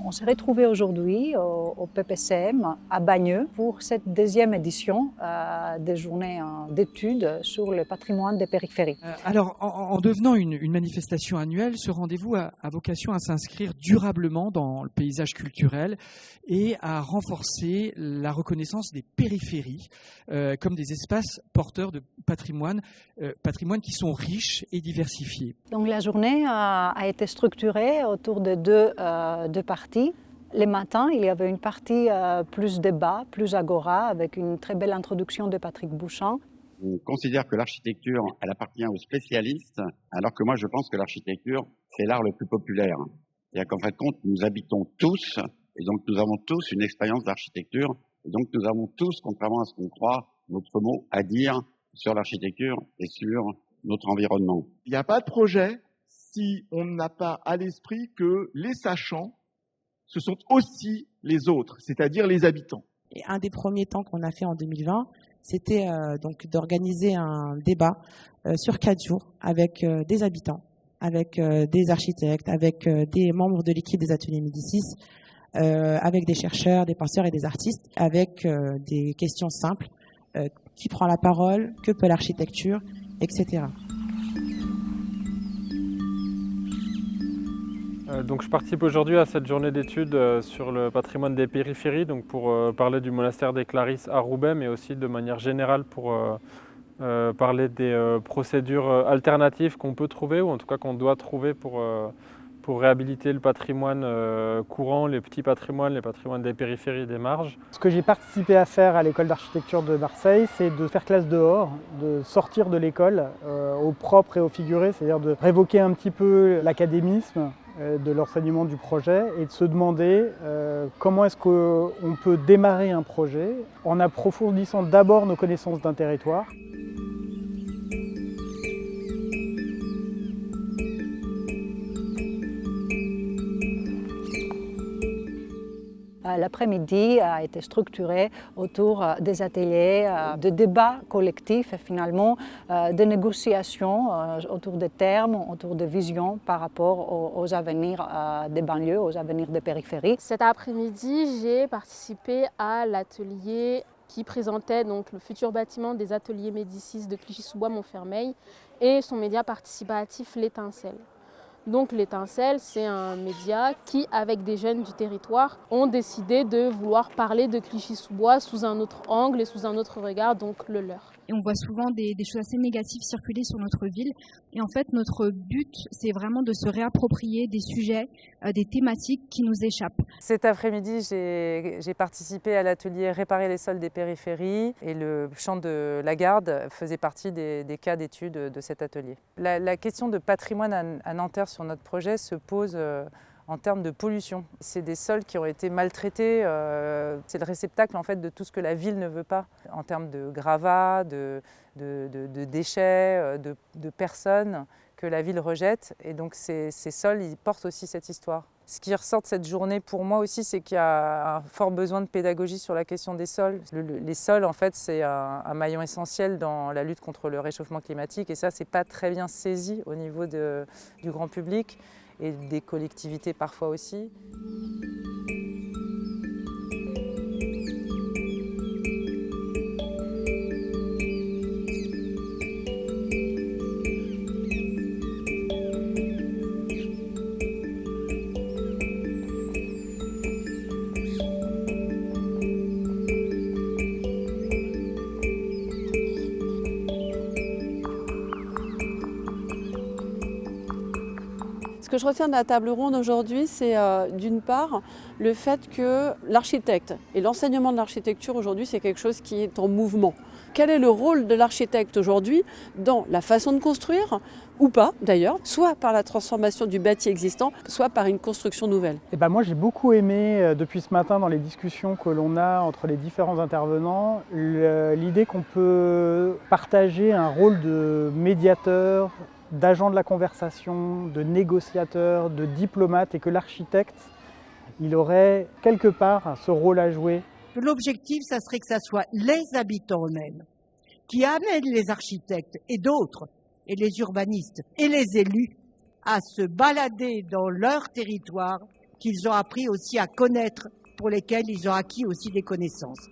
On s'est retrouvés aujourd'hui au PPCM à Bagneux pour cette deuxième édition des journées d'études sur le patrimoine des périphéries. Alors, en devenant une manifestation annuelle, ce rendez-vous a vocation à s'inscrire durablement dans le paysage culturel et à renforcer la reconnaissance des périphéries comme des espaces porteurs de patrimoine qui sont riches et diversifiés. Donc la journée a été structurée autour de deux parties. Le matin, il y avait une partie plus débat, plus agora, avec une très belle introduction de Patrick Bouchamp. On considère que l'architecture, elle appartient aux spécialistes, alors que moi je pense que l'architecture, c'est l'art le plus populaire. C'est-à-dire qu'en fin de compte, nous habitons tous, et donc nous avons tous une expérience d'architecture, et donc nous avons tous, contrairement à ce qu'on croit, notre mot à dire sur l'architecture et sur notre environnement. Il n'y a pas de projet si on n'a pas à l'esprit que les sachants, ce sont aussi les autres, c'est-à-dire les habitants. Et un des premiers temps qu'on a fait en 2020, c'était donc d'organiser un débat sur 4 jours avec des habitants, avec des architectes, avec des membres de l'équipe des ateliers Médicis, avec des chercheurs, des penseurs et des artistes, avec des questions simples. Qui prend la parole? Que peut l'architecture? Etc. Donc je participe aujourd'hui à cette journée d'études sur le patrimoine des périphéries, donc pour parler du monastère des Clarisses à Roubaix, mais aussi de manière générale pour parler des procédures alternatives qu'on peut trouver, ou en tout cas qu'on doit trouver pour réhabiliter le patrimoine courant, les petits patrimoines, les patrimoines des périphéries et des marges. Ce que j'ai participé à faire à l'école d'architecture de Marseille, c'est de faire classe dehors, de sortir de l'école au propre et au figuré, c'est-à-dire de révoquer un petit peu l'académisme de l'enseignement du projet et de se demander comment est-ce qu'on peut démarrer un projet en approfondissant d'abord nos connaissances d'un territoire. L'après-midi a été structuré autour des ateliers, de débats collectifs et finalement de négociations autour des termes, autour des visions par rapport aux avenirs des banlieues, aux avenirs des périphéries. Cet après-midi, j'ai participé à l'atelier qui présentait donc le futur bâtiment des ateliers Médicis de Clichy-sous-Bois-Montfermeil et son média participatif L'Étincelle. Donc l'Étincelle, c'est un média qui, avec des jeunes du territoire, ont décidé de vouloir parler de Clichy-sous-Bois sous un autre angle et sous un autre regard, donc le leur. Et on voit souvent des choses assez négatives circuler sur notre ville. Et en fait, notre but, c'est vraiment de se réapproprier des sujets, des thématiques qui nous échappent. Cet après-midi, j'ai participé à l'atelier Réparer les sols des périphéries et le champ de la Garde faisait partie des cas d'études de cet atelier. La question de patrimoine à Nanterre sur notre projet se pose en termes de pollution. C'est des sols qui ont été maltraités, c'est le réceptacle en fait de tout ce que la ville ne veut pas, en termes de gravats, de déchets, de personnes que la ville rejette. Et donc ces sols, ils portent aussi cette histoire. Ce qui ressort de cette journée pour moi aussi, c'est qu'il y a un fort besoin de pédagogie sur la question des sols. Les sols, en fait, c'est un maillon essentiel dans la lutte contre le réchauffement climatique. Et ça, c'est pas très bien saisi au niveau du grand public et des collectivités parfois aussi. Ce que je retiens de la table ronde aujourd'hui, c'est d'une part le fait que l'architecte et l'enseignement de l'architecture aujourd'hui, c'est quelque chose qui est en mouvement. Quel est le rôle de l'architecte aujourd'hui dans la façon de construire, ou pas d'ailleurs, soit par la transformation du bâti existant, soit par une construction nouvelle? Moi j'ai beaucoup aimé depuis ce matin dans les discussions que l'on a entre les différents intervenants, l'idée qu'on peut partager un rôle de médiateur, d'agent de la conversation, de négociateur, de diplomate, et que l'architecte, il aurait quelque part ce rôle à jouer. L'objectif, ça serait que ça soit les habitants eux-mêmes qui amènent les architectes et d'autres, et les urbanistes et les élus, à se balader dans leur territoire qu'ils ont appris aussi à connaître, pour lesquels ils ont acquis aussi des connaissances.